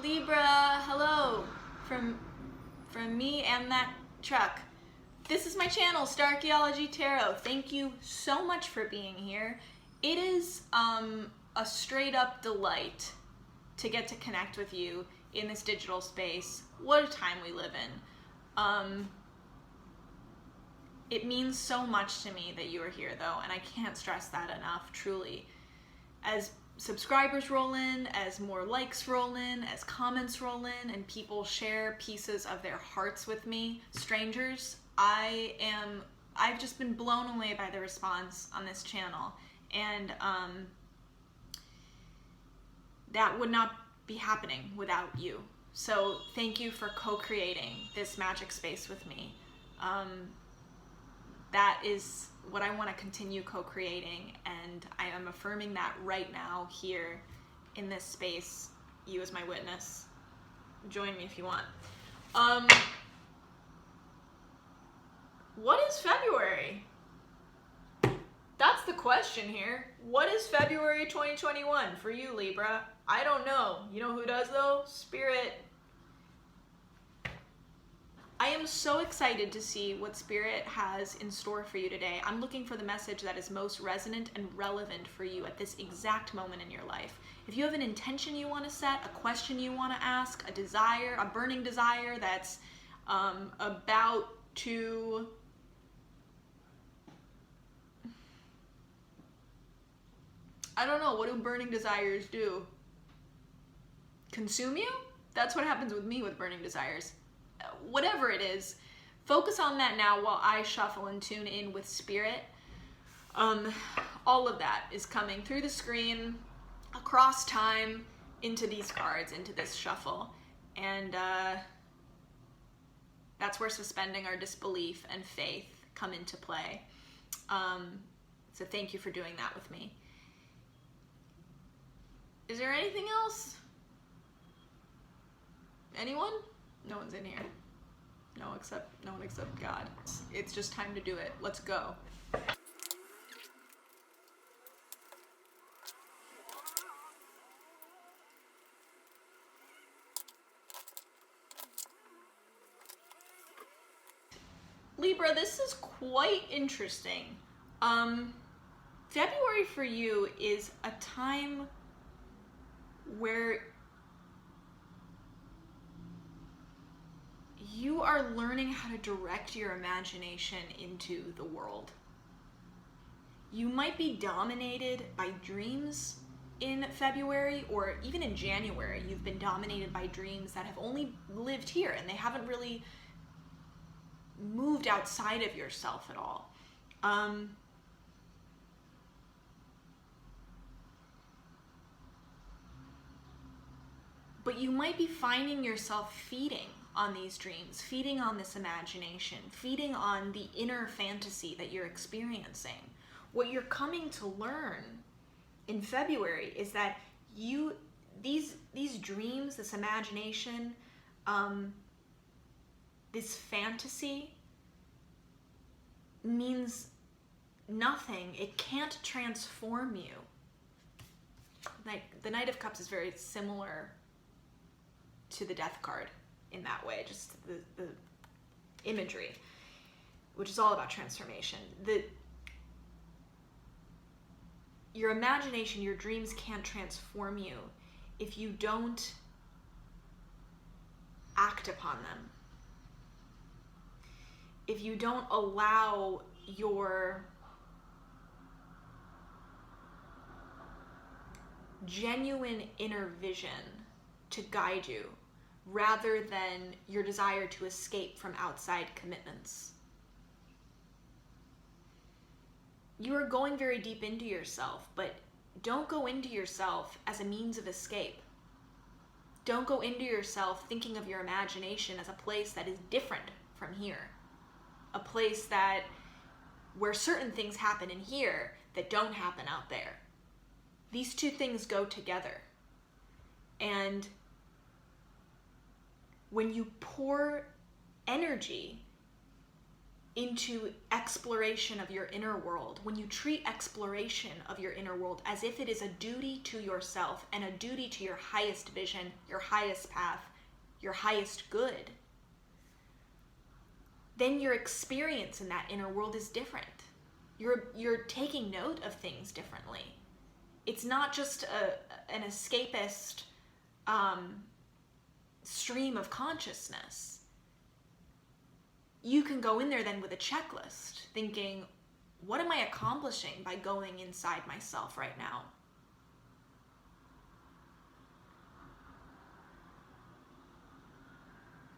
Libra, hello from me and that truck. This is my channel, Starchaeology Tarot. Thank you so much for being here. It is a straight up delight to get to connect with you in this digital space. What a time we live in. It means so much to me that you are here though, and I can't stress that enough, truly. As subscribers roll in, as more likes roll in, as comments roll in, and people share pieces of their hearts with me, strangers, I've just been blown away by the response on this channel, and that would not be happening without you. So thank you for co-creating this magic space with me. That is what I want to continue co-creating, and I am affirming that right now here in this space, you as my witness. Join me if you want. What is February? That's the question here. What is February 2021 for you, Libra? I don't know. You know who does though? Spirit. I am so excited to see what Spirit has in store for you today. I'm looking for the message that is most resonant and relevant for you at this exact moment in your life. If you have an intention you want to set, a question you want to ask, a desire, a burning desire that's about to I don't know, what do burning desires do? Consume you? That's what happens with me with burning desires. Whatever it is, focus on that now while I shuffle and tune in with Spirit. All of that is coming through the screen, across time, into these cards, into this shuffle. And that's where suspending our disbelief and faith come into play. So thank you for doing that with me. Is there anything else? Anyone? No one's in here. No one except God. It's just time to do it. Let's go. Libra, this is quite interesting. February for you is a time where you are learning how to direct your imagination into the world. You might be dominated by dreams in February, or even in January, you've been dominated by dreams that have only lived here and they haven't really moved outside of yourself at all. But you might be finding yourself feeding on these dreams, feeding on this imagination, feeding on the inner fantasy that you're experiencing. What you're coming to learn in February is that these dreams, this imagination, this fantasy means nothing. It can't transform you. Like the Knight of Cups is very similar to the Death card in that way, just the imagery, which is all about transformation. Your imagination, your dreams can't transform you if you don't act upon them. If you don't allow your genuine inner vision to guide you, rather than your desire to escape from outside commitments. You are going very deep into yourself, but don't go into yourself as a means of escape. Don't go into yourself thinking of your imagination as a place that is different from here. A place where certain things happen in here that don't happen out there. These two things go together. And when you pour energy into exploration of your inner world, when you treat exploration of your inner world as if it is a duty to yourself and a duty to your highest vision, your highest path, your highest good, then your experience in that inner world is different. You're taking note of things differently. It's not just an escapist stream of consciousness. You can go in there then with a checklist, thinking, what am I accomplishing by going inside myself right now?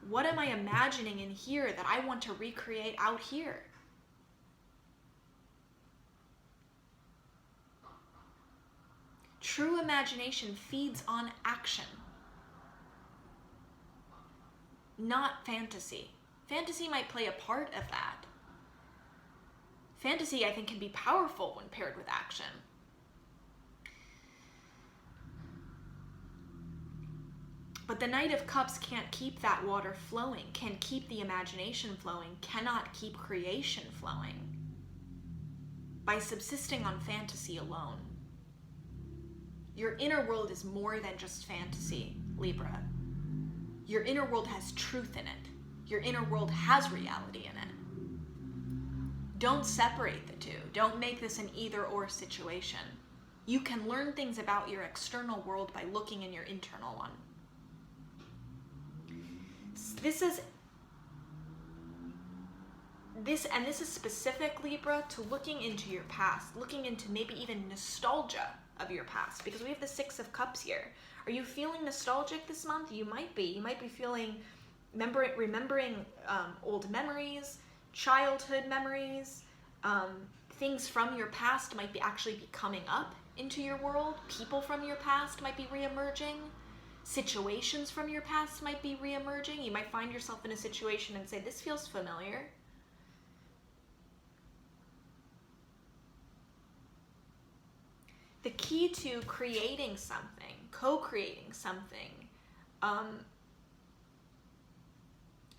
What am I imagining in here that I want to recreate out here? True imagination feeds on action, not fantasy. Fantasy might play a part of that. Fantasy, I think, can be powerful when paired with action. But the Knight of Cups can't keep that water flowing, can't keep the imagination flowing, cannot keep creation flowing by subsisting on fantasy alone. Your inner world is more than just fantasy, Libra. Your inner world has truth in it. Your inner world has reality in it. Don't separate the two. Don't make this an either-or situation. You can learn things about your external world by looking in your internal one. This is specific, Libra, to looking into your past, looking into maybe even nostalgia of your past, because we have the Six of Cups here. Are you feeling nostalgic this month? You might be. You might be feeling, remembering old memories, childhood memories, things from your past might be coming up into your world. People from your past might be reemerging. Situations from your past might be reemerging. You might find yourself in a situation and say, this feels familiar. The key to creating something, co-creating something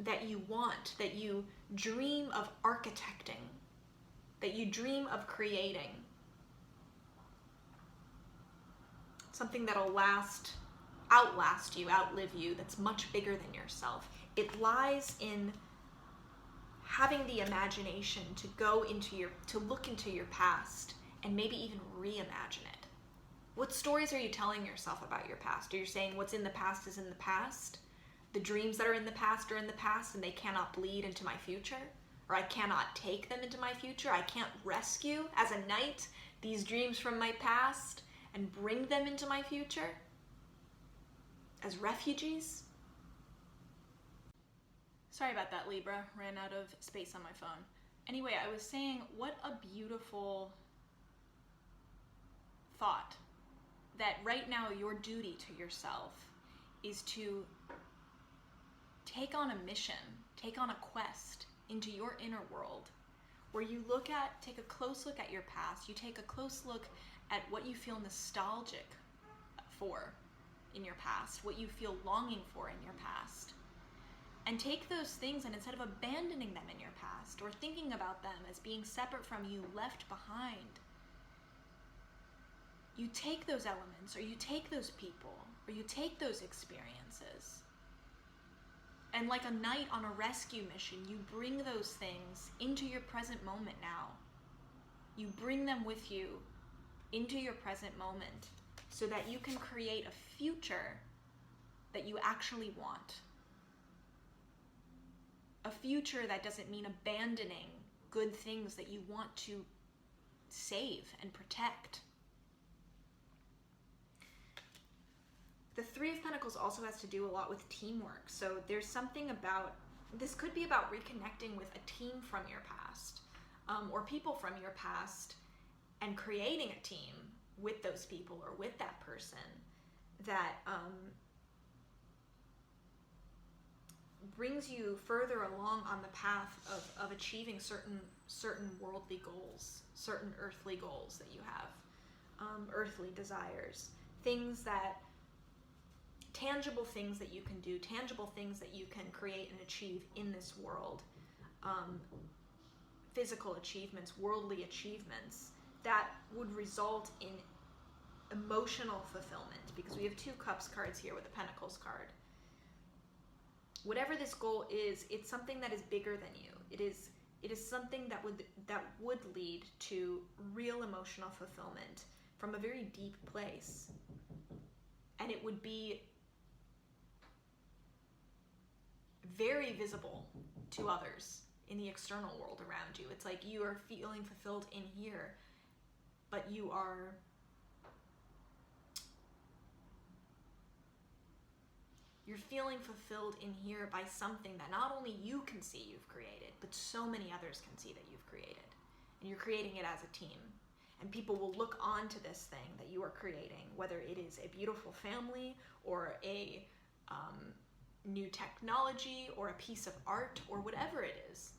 that you want, that you dream of architecting, that you dream of creating, something that'll outlast you, outlive you, that's much bigger than yourself. It lies in having the imagination to look into your past and maybe even reimagine it. What stories are you telling yourself about your past? Are you saying what's in the past is in the past? The dreams that are in the past are in the past and they cannot bleed into my future? Or I cannot take them into my future? I can't rescue, as a knight, these dreams from my past and bring them into my future? As refugees? Sorry about that, Libra. Ran out of space on my phone. Anyway, I was saying, what a beautiful thought that right now your duty to yourself is to take on a mission, take on a quest into your inner world, where you take a close look at your past, you take a close look at what you feel nostalgic for in your past, what you feel longing for in your past, and take those things, and instead of abandoning them in your past or thinking about them as being separate from you, left behind, you take those elements, or you take those people, or you take those experiences, and like a knight on a rescue mission, you bring those things into your present moment now. You bring them with you into your present moment so that you can create a future that you actually want. A future that doesn't mean abandoning good things that you want to save and protect. The Three of Pentacles also has to do a lot with teamwork. So there's something about, this could be about reconnecting with a team from your past, or people from your past, and creating a team with those people or with that person that brings you further along on the path of achieving certain worldly goals, certain earthly goals that you have, earthly desires, tangible things that you can do, tangible things that you can create and achieve in this world, physical achievements, worldly achievements that would result in emotional fulfillment, because we have 2 cups cards here with a pentacles card. Whatever this goal is, it's something that is bigger than you. It is something that would lead to real emotional fulfillment from a very deep place. And it would be very visible to others in the external world around you. It's like you are feeling fulfilled in here, but you're feeling fulfilled in here by something that not only you can see you've created, but so many others can see that you've created. And you're creating it as a team. And people will look on to this thing that you are creating, whether it is a beautiful family or a new technology or a piece of art or whatever it is.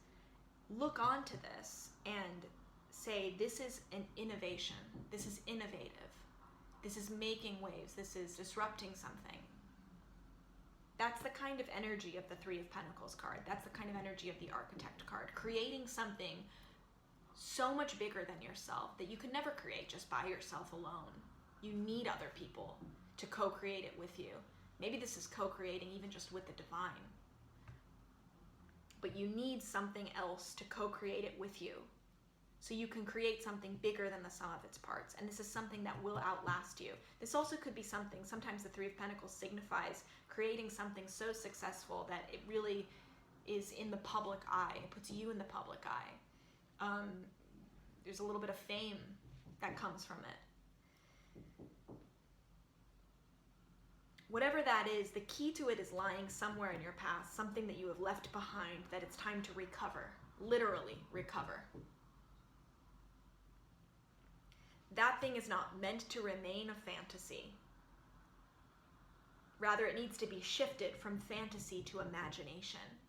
Look on to this and say, this is an innovation. This is innovative. This is making waves. This is disrupting something. That's the kind of energy of the 3 of Pentacles card. That's the kind of energy of the Architect card. Creating something so much bigger than yourself that you could never create just by yourself alone. You need other people to co-create it with you. Maybe this is co-creating even just with the divine. But you need something else to co-create it with you, so you can create something bigger than the sum of its parts. And this is something that will outlast you. This also could be something, sometimes the 3 of Pentacles signifies creating something so successful that it really is in the public eye. It puts you in the public eye. There's a little bit of fame that comes from it. Whatever that is, the key to it is lying somewhere in your past, something that you have left behind that it's time to recover, literally recover. That thing is not meant to remain a fantasy. Rather, it needs to be shifted from fantasy to imagination.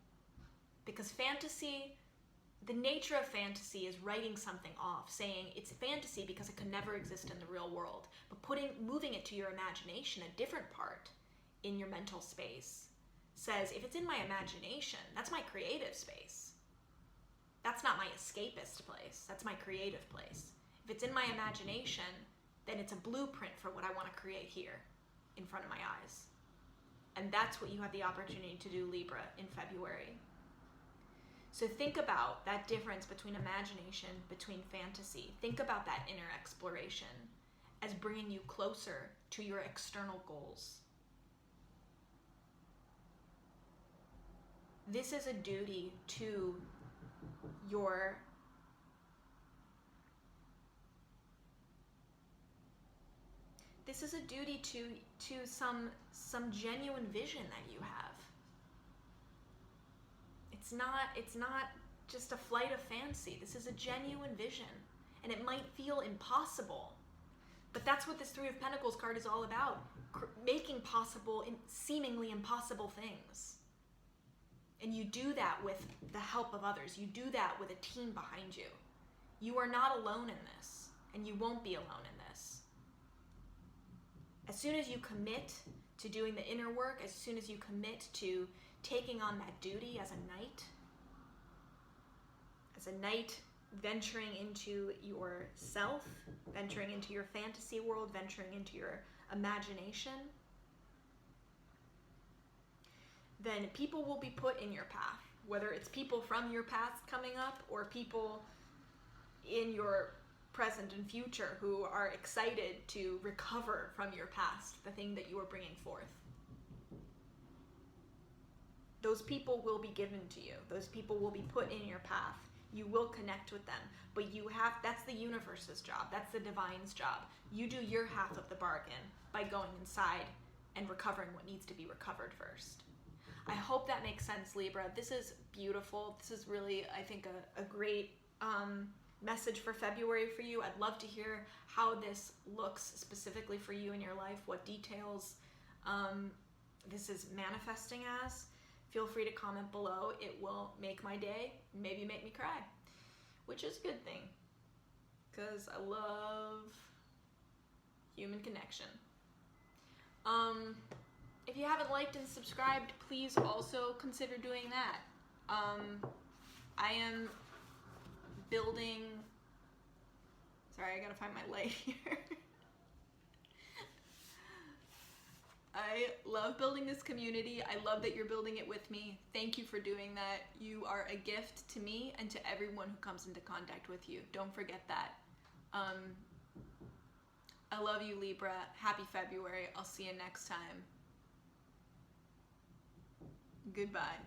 Because fantasy, the nature of fantasy is writing something off, saying it's fantasy because it could never exist in the real world. But moving it to your imagination, a different part in your mental space, says if it's in my imagination, that's my creative space. That's not my escapist place. That's my creative place. If it's in my imagination, then it's a blueprint for what I want to create here in front of my eyes. And that's what you have the opportunity to do, Libra, in February. So think about that difference between imagination, between fantasy. Think about that inner exploration as bringing you closer to your external goals. This is a duty to your to some genuine vision that you have. It's not just a flight of fancy. This is a genuine vision, and it might feel impossible, but that's what this 3 of Pentacles card is all about, making possible seemingly impossible things. And you do that with the help of others. You do that with a team behind you. You are not alone in this, and you won't be alone in this. As soon as you commit to doing the inner work, as soon as you commit to taking on that duty as a knight venturing into yourself, venturing into your fantasy world, venturing into your imagination, then people will be put in your path, whether it's people from your past coming up or people in your present and future who are excited to recover from your past, the thing that you are bringing forth. Those people will be given to you. Those people will be put in your path. You will connect with them, but that's the universe's job. That's the divine's job. You do your half of the bargain by going inside and recovering what needs to be recovered first. I hope that makes sense, Libra. This is beautiful. This is really, I think, a great message for February for you. I'd love to hear how this looks specifically for you in your life, what details this is manifesting as. Feel free to comment below. It will make my day, maybe make me cry, which is a good thing because I love human connection. If you haven't liked and subscribed, please also consider doing that. I am building, sorry, I gotta find my light here. I love building this community. I love that you're building it with me. Thank you for doing that. You are a gift to me and to everyone who comes into contact with you. Don't forget that. I love you, Libra. Happy February. I'll see you next time. Goodbye.